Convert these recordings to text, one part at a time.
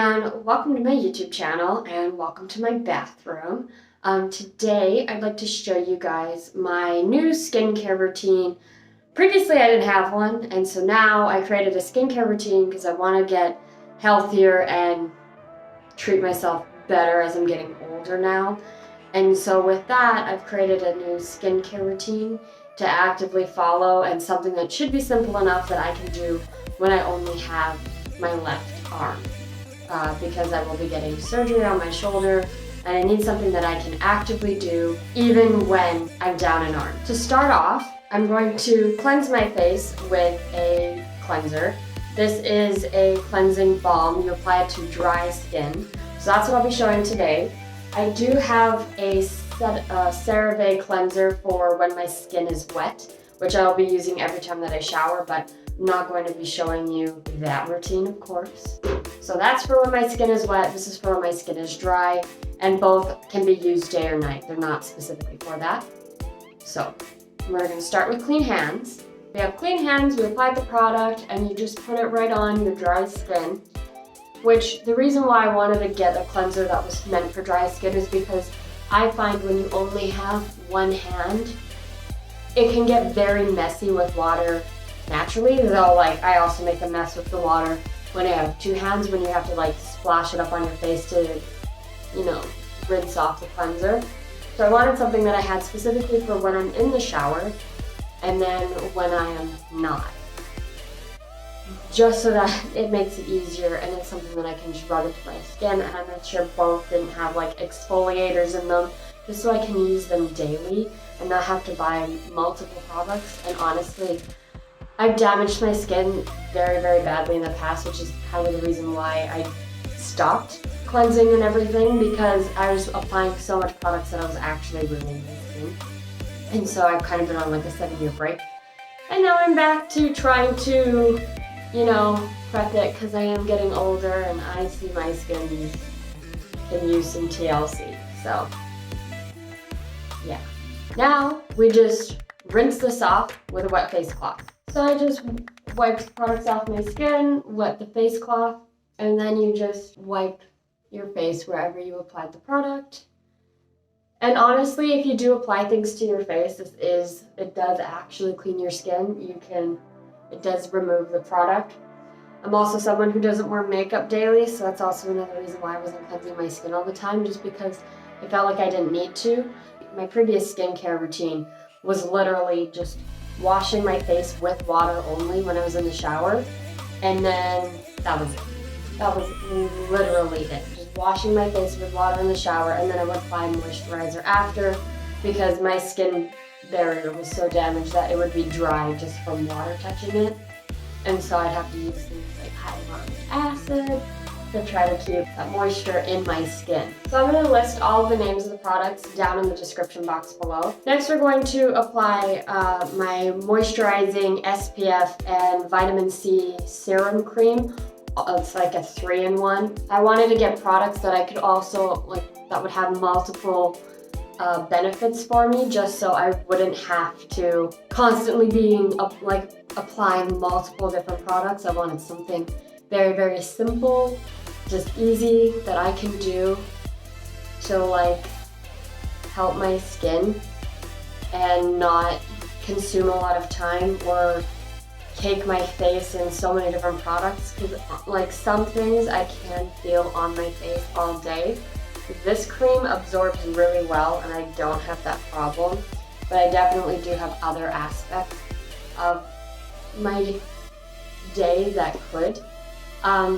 and welcome to my YouTube channel and welcome to my bathroom. Today I'd like to show you guys my new skincare routine. Previously I didn't have one, and so now I created a skincare routine because I want to get healthier and treat myself better as I'm getting older now. And so with that, I've created a new skincare routine to actively follow, and something that should be simple enough that I can do when I only have my left arm. Because I will be getting surgery on my shoulder, and I need something that I can actively do even when I'm down an arm. To start off, I'm going to cleanse my face with a cleanser. This is a cleansing balm. You apply it to dry skin. So that's what I'll be showing today. I do have a CeraVe cleanser for when my skin is wet, which I'll be using every time that I shower, but I'm not going to be showing you that routine, of course. So that's for when my skin is wet. This is for when my skin is dry, and both can be used day or night. They're not specifically for that. So we're going to start with clean hands. We have clean hands, we apply the product, and you just put it right on your dry skin. Which, the reason why I wanted to get a cleanser that was meant for dry skin is because I find when you only have one hand, it can get very messy with water naturally, though I also make a mess with the water when I have two hands, when you have to splash it up on your face to, rinse off the cleanser. So I wanted something that I had specifically for when I'm in the shower and then when I am not. Just so that it makes it easier, and it's something that I can just rub into my skin, and I made sure both didn't have exfoliators in them, just so I can use them daily and not have to buy multiple products. And honestly, I've damaged my skin very, very badly in the past, which is kind of the reason why I stopped cleansing and everything, because I was applying so much products that I was actually ruining my skin. And so I've kind of been on a 7-year break. And now I'm back to trying to, prep it, because I am getting older and I see my skin can use some TLC. So, yeah. Now we just rinse this off with a wet face cloth. So I just wipe the products off my skin, wet the face cloth, and then you just wipe your face wherever you applied the product. And honestly, if you do apply things to your face, it does actually clean your skin. It does remove the product. I'm also someone who doesn't wear makeup daily, so that's also another reason why I wasn't cleansing my skin all the time, just because I felt like I didn't need to. My previous skincare routine was literally just washing my face with water only when I was in the shower, and then that was it. That was literally it. Just washing my face with water in the shower, and then I would apply moisturizer after, because my skin barrier was so damaged that it would be dry just from water touching it. And so I'd have to use things like hyaluronic acid to try to keep that moisture in my skin. So I'm going to list all of the names of the products down in the description box below. Next we're going to apply my Moisturizing Spf and Vitamin C Serum Cream. It's like a 3-in-1. I wanted to get products that I could also, that would have multiple benefits for me, just so I wouldn't have to constantly being applying multiple different products. I wanted something very, very simple, just easy, that I can do to help my skin and not consume a lot of time or cake my face in so many different products, because some things I can feel on my face all day. This cream absorbs really well, and I don't have that problem, but I definitely do have other aspects of my day that could.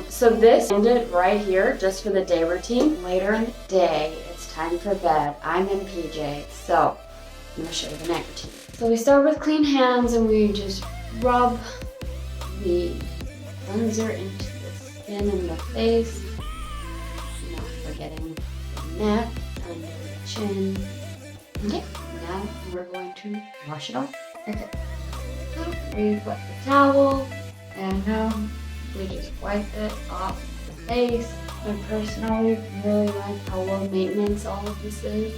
So this ended right here, just for the day routine. Later in the day, it's time for bed. I'm in PJs, so I'm going to show you the night routine. So we start with clean hands, and we just rub the cleanser into the skin and the face, not forgetting the neck, under the chin. Okay, now we're going to wash it off. Okay, so we wet the towel, and we just wipe it off the face. I personally really like how low maintenance all of this is,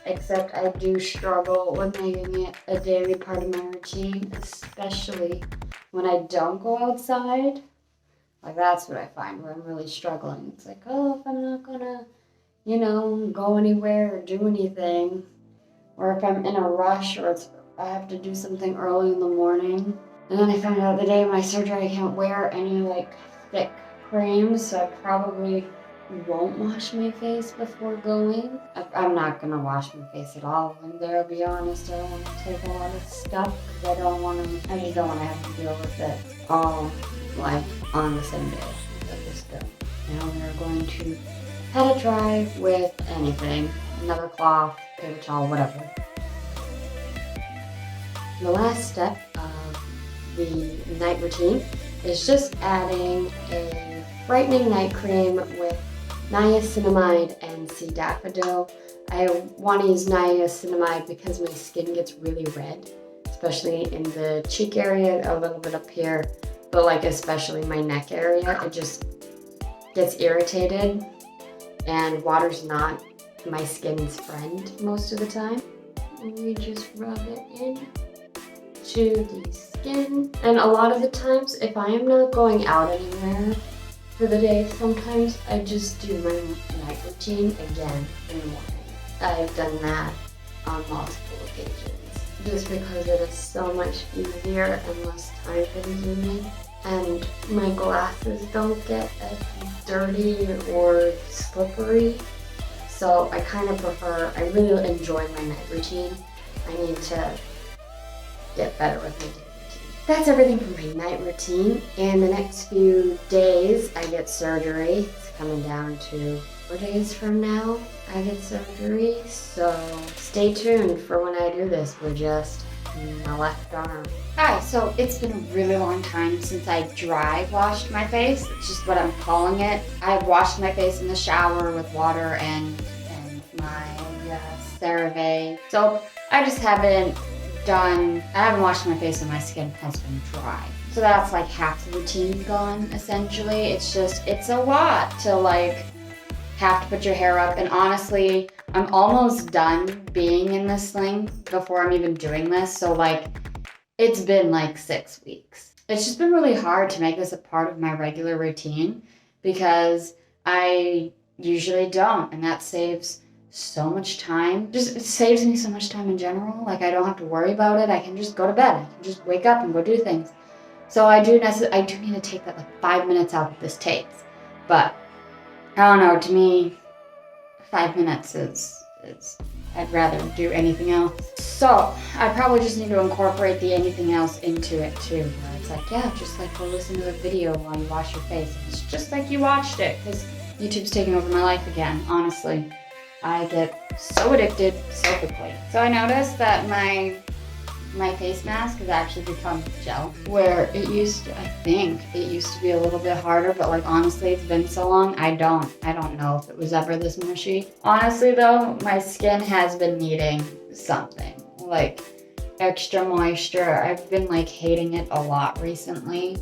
except I do struggle with making it a daily part of my routine, especially when I don't go outside. Like, that's what I find where I'm really struggling. It's like, oh, if I'm not gonna, you know, go anywhere or do anything, or if I'm in a rush or I have to do something early in the morning, and then I found out the day of my surgery I can't wear any, like, thick creams, so I probably won't wash my face before going. I'm not gonna wash my face at all when there, I'll be honest. I don't want to take a lot of stuff because I just don't want to have to deal with it all, like, on the same day. Let this go. Now we're going to pat it dry with anything, another cloth, paper towel, whatever. The last step of the night routine is just adding a brightening night cream with niacinamide and Cetaphil. I want to use niacinamide because my skin gets really red, especially in the cheek area, a little bit up here, but like especially my neck area. It just gets irritated, and water's not my skin's friend most of the time. And we just rub it in to the skin. And a lot of the times, if I am not going out anywhere for the day, sometimes I just do my night routine again in the morning. I've done that on multiple occasions just because it is so much easier and less time consuming, and my glasses don't get as dirty or slippery. So I kind of prefer, I really enjoy my night routine. I need to get better with my day routine. That's everything for my night routine. In the next few days, I get surgery. It's coming down to 4 days from now, I get surgery. So stay tuned for when I do this with just my left arm. Hi, so it's been a really long time since I dry washed my face. It's just what I'm calling it. I washed my face in the shower with water and my CeraVe. So I just haven't washed my face and my skin has been dry. So that's like half the routine gone, essentially. It's a lot to like have to put your hair up. And honestly, I'm almost done being in this thing before I'm even doing this. So like, it's been like 6 weeks. It's just been really hard to make this a part of my regular routine because I usually don't, and that saves so much time. It saves me so much time in general. Like, I don't have to worry about it. I can just go to bed. I can just wake up and go do things. So I do need to take that like 5 minutes out that this takes. But I don't know, to me, 5 minutes is I'd rather do anything else. So I probably just need to incorporate the anything else into it too. Where it's like, yeah, just like go listen to a video while you wash your face. It's just like you watched it, because YouTube's taking over my life again, honestly. I get so addicted so quickly. So I noticed that my face mask has actually become gel, where I think it used to be a little bit harder, but like honestly, it's been so long, I don't know if it was ever this mushy. Honestly though, my skin has been needing something, like extra moisture. I've been like hating it a lot recently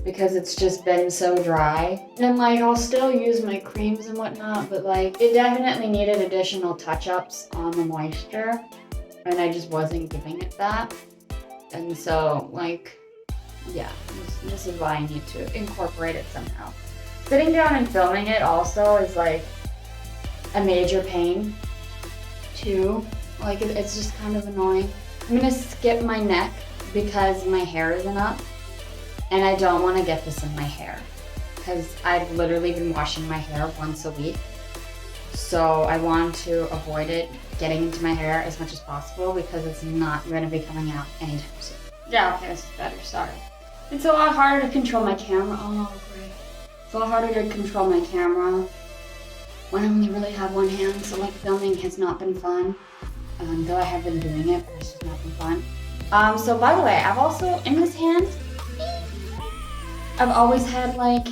because it's just been so dry. And like, I'll still use my creams and whatnot, but like, it definitely needed additional touch-ups on the moisture, and I just wasn't giving it that. And so like, yeah, this is why I need to incorporate it somehow. Sitting down and filming it also is like a major pain too. Like, it's just kind of annoying. I'm gonna skip my neck because my hair isn't up, and I don't want to get this in my hair because I've literally been washing my hair once a week. So I want to avoid it getting into my hair as much as possible because it's not going to be coming out anytime soon. Yeah, okay, this is better, sorry. It's a lot harder to control my camera. Oh, great. It's a lot harder to control my camera when I only really have one hand, so like filming has not been fun. Though I have been doing it, but it's just not been fun. So by the way, I've also, in this hand, I've always had like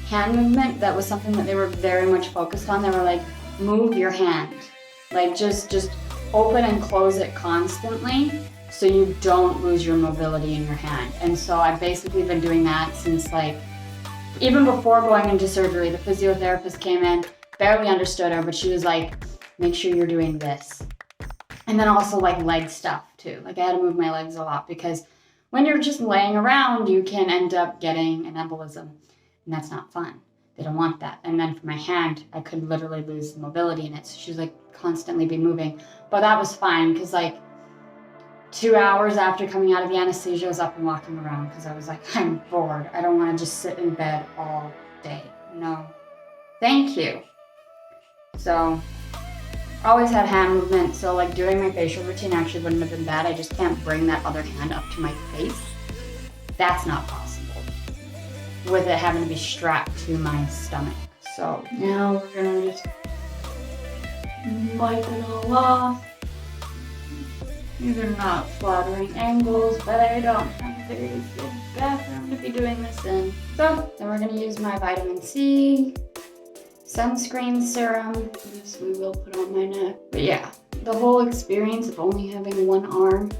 hand movement. That was something that they were very much focused on. They were like, move your hand. Like just open and close it constantly so you don't lose your mobility in your hand. And so I've basically been doing that since like, even before going into surgery. The physiotherapist came in, barely understood her, but she was like, make sure you're doing this. And then also like leg stuff too. Like, I had to move my legs a lot because when you're just laying around, you can end up getting an embolism. and that's not fun. They don't want that. And then for my hand, I could literally lose the mobility in it. So she's like constantly be moving. But that was fine because like 2 hours after coming out of the anesthesia, I was up and walking around because I was like, I'm bored. I don't want to just sit in bed all day. No, thank you. So always had hand movement. So like doing my facial routine actually wouldn't have been bad. I just can't bring that other hand up to my face. That's not possible with it having to be strapped to my stomach. So now we're gonna just wipe it all off. These are not flattering angles, but I don't have a very good bathroom to be doing this in. So then we're gonna use my vitamin C sunscreen serum. This we will put on my neck. But yeah, the whole experience of only having one arm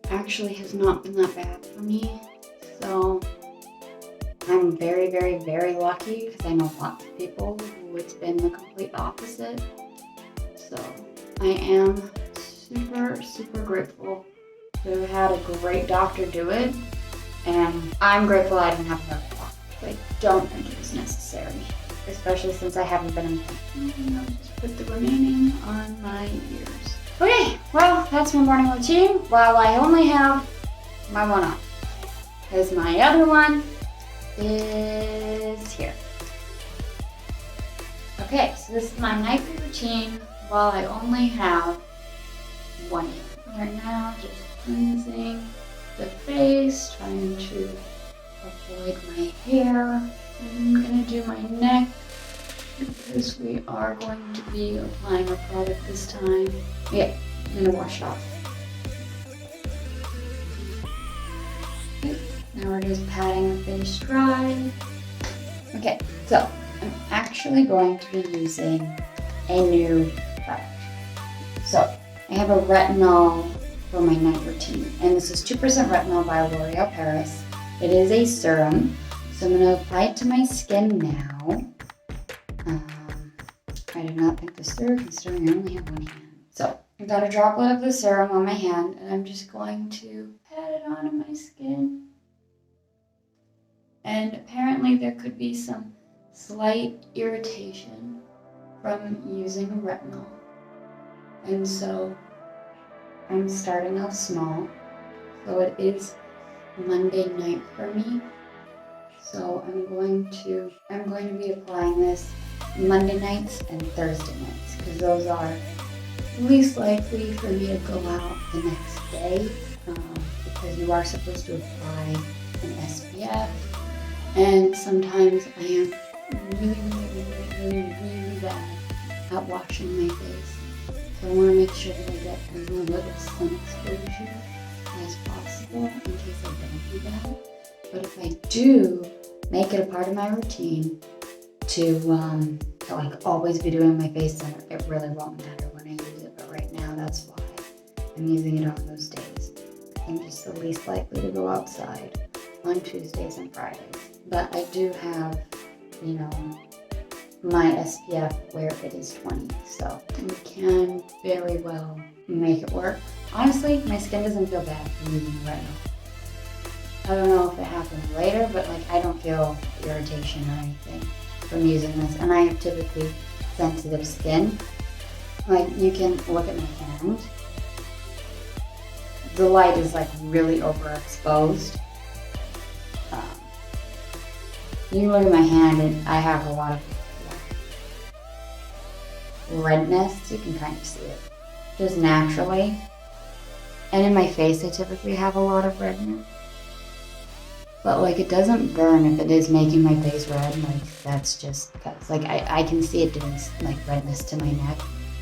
actually has not been that bad for me. So I'm very, very, very lucky because I know lots of people who it's been the complete opposite. So I am super, super grateful to have had a great doctor do it. And I'm grateful I didn't have another block. I don't think it was necessary, especially since I haven't been in. I'll just put the remaining on my ears. Okay, well, that's my morning routine. While I only have my one arm, because my other one is here. Okay, so this is my nightly routine while I only have one ear. Right now, just cleansing the face, trying to avoid my hair. I'm gonna do my neck because we are going to be applying our product this time. Yeah, I'm gonna wash it off. Okay, now we're just patting the face dry. Okay, so I'm actually going to be using a new product. So I have a retinol for my night routine, and this is 2% retinol by L'Oreal Paris. It is a serum, so I'm going to apply it to my skin now. I did not think this through considering I only have one hand. So I got a droplet of the serum on my hand, and I'm just going to pat it onto my skin. And apparently there could be some slight irritation from using retinol. And so I'm starting off small. So it is Monday night for me. So I'm going to be applying this Monday nights and Thursday nights because those are least likely for me to go out the next day because you are supposed to apply an SPF, and sometimes I am really bad at washing my face. So I want to make sure that I get as little sun exposure as possible in case I don't do that. But if I do make it a part of my routine to like always be doing my face center, it really won't matter when I use it. But right now, that's why I'm using it on those days. I'm just the least likely to go outside on Tuesdays and Fridays. But I do have, my SPF where it is 20, so we can very well make it work. Honestly, my skin doesn't feel bad from using it right now. I don't know if it happens later, but I don't feel irritation or anything from using this, and I have typically sensitive skin. You can look at my hand. The light is really overexposed. You can look at my hand and I have a lot of redness. You can kind of see it just naturally. And in my face, I typically have a lot of redness. But it doesn't burn if it is making my face red. That's just because I can see it doing redness to my neck,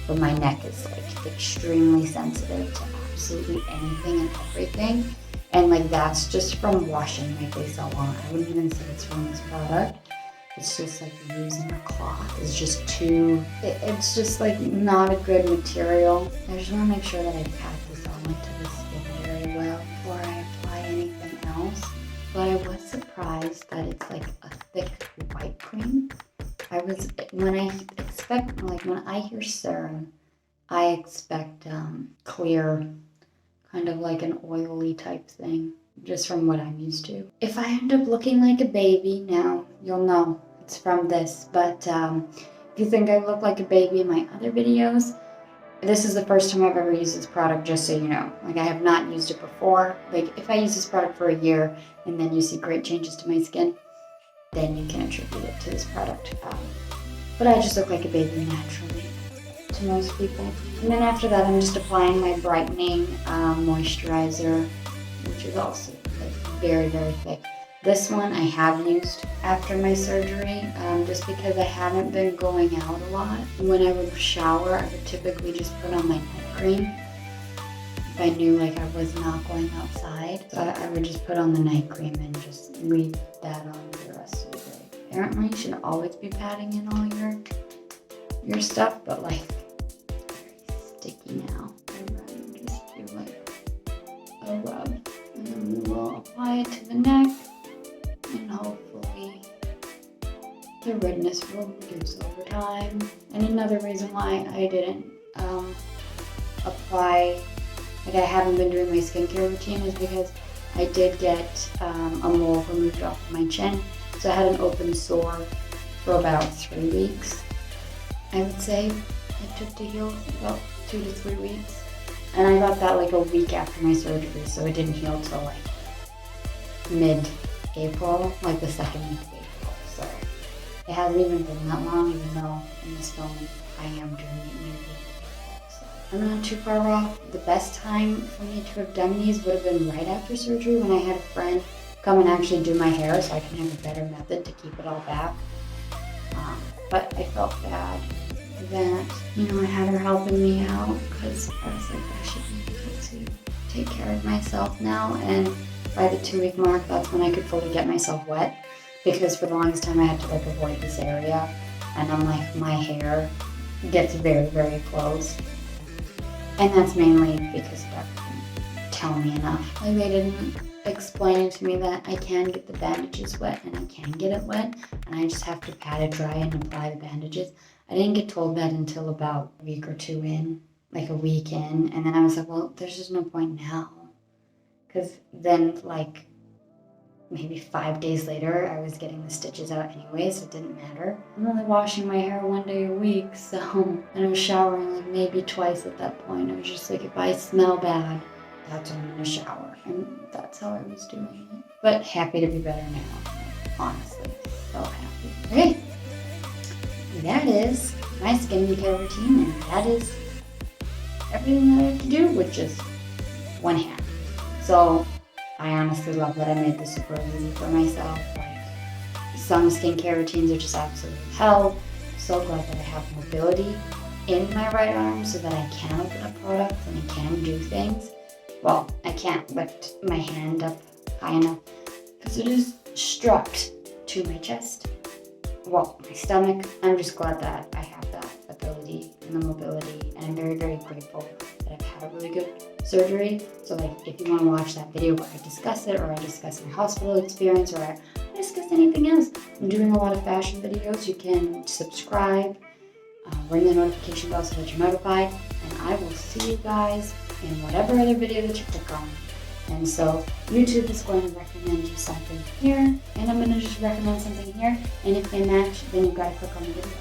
but my neck is extremely sensitive to absolutely anything and everything. And that's just from washing my face a lot. I wouldn't even say it's from this product. It's just using a cloth is just too, it's just not a good material. I just want to make sure that I pat this on to the skin very well before I apply anything else. But I was surprised that it's a thick white cream. When I hear serum, I expect clear, kind of like an oily type thing. just from what I'm used to. If I end up looking like a baby now, you'll know it's from this. But if you think I look like a baby in my other videos, this is the first time I've ever used this product, just so you know. Like, I have not used it before. Like, if I use this product for a year and then you see great changes to my skin, then you can attribute it to this product. But I just look like a baby naturally to most people. And then after that, I'm just applying my Brightening moisturizer, which is also like very, very thick. This one I have used after my surgery, just because I haven't been going out a lot. When I would shower, I would typically just put on my night cream. If I knew like I was not going outside, so I would just put on the night cream and just leave that on for the rest of the day. Apparently, you should always be patting in all your stuff, but like, very sticky now. I'd rather just do like a rub, and then we will apply it to the neck, and hopefully the redness will reduce over time. And another reason why I didn't apply, like I haven't been doing my skincare routine, is because I did get a mole removed off of my chin. So I had an open sore for about 3 weeks. I would say it took to heal about 2 to 3 weeks. And I got that like a week after my surgery, so it didn't heal till like mid-April, like the second week of April. So it hasn't even been that long, even though in this moment I am doing it near the end of April. So I'm not too far off. The best time for me to have done these would have been right after surgery, when I had a friend come and actually do my hair so I can have a better method to keep it all back. But I felt bad that, I had her helping me out, because I was like, I should be able to take care of myself now. And by the 2-week mark, that's when I could fully get myself wet, because for the longest time I had to like avoid this area, and I'm like, my hair gets very, very close. And that's mainly because Dr. didn't tell me enough. Like, they didn't explain to me that I can get the bandages wet and I can get it wet, and I just have to pat it dry and apply the bandages. I didn't get told that until about a week or two in, like a week in, and then I was like, well, there's just no point now. Because then like maybe 5 days later, I was getting the stitches out anyway, so it didn't matter. I'm only washing my hair 1 day a week, so, and I was showering like maybe twice at that point. I was just like, if I smell bad, that's when I'm gonna shower. And that's how I was doing it. But happy to be better now, honestly, so happy. Okay, that is my skincare routine, and that is everything that I have to do with just one hand. So I honestly love that I made this super easy for myself. Like, some skincare routines are just absolute hell. I'm so glad that I have mobility in my right arm so that I can open up products and I can do things. Well, I can't lift my hand up high enough because it is strapped to my chest. Well, my stomach. I'm just glad that I have that ability and the mobility, and I'm very, very grateful that I've had a really good surgery. So like, if you want to watch that video where I discuss it, or I discuss my hospital experience, or I discuss anything else, I'm doing a lot of fashion videos. You can subscribe, ring the notification bell so that you're notified, and I will see you guys in whatever other video that you click on. And so YouTube is going to recommend you something here, and I'm going to just recommend something here, and if they match, then you gotta click on the video.